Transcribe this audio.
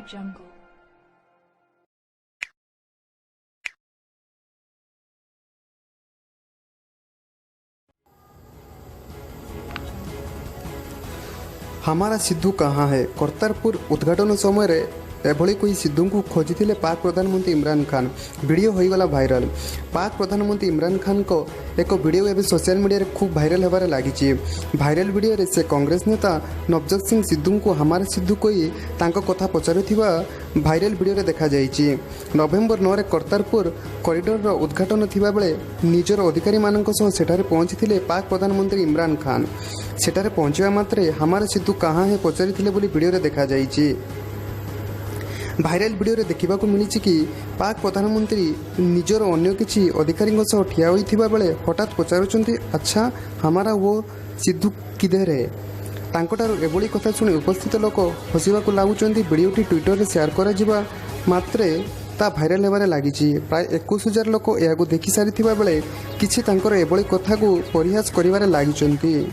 Jungle. हमारा सिद्धू कहाँ है? करतारपुर उद्घाटन समय एभली कोई सिद्धू को खोजी पाक प्रधानमंत्री इमरान खान। वीडियो होईगला भाइराल। पाक प्रधानमंत्री इमरान खान को एक वीडियो एवं सोशल मीडिया खूब भाइराल होबार लगी। भाइराल वीडियो से कांग्रेस नेता नवजोत सिंह सिद्धू को हमारा सिद्धू कही कथा पचारुथिबा भाइराल वीडियो देखा जाइए। नवेम्बर 9 करतारपुर कॉरिडोर उद्घाटन थिबा बेले निजर अधिकारी मानक सह सेठारे पहुंची पाक प्रधानमंत्री इमरान खान। सेठारे पहुंचवा मात्रे हमारा सिद्धू कहाँ है पचारि बोली वीडियो देखा जाइए। भाइराल वीडियो देखा मिली कि पाक प्रधानमंत्री निजर अन्य किसी अधिकारी ठिया होता बेले हठात पचारुंट अच्छा हमारा वो सिद्धू किधर है। तांकोटार एभली कथा शुणी उपस्थित लोक हसवाक लगुंट। वीडियोटी ट्विटर शेयर करा मात्रे ता भाइराल होबार लगी। प्राय 21,000 लोक यह देखी सारी बेले किसी एभली कथा को परिहास कर लगी।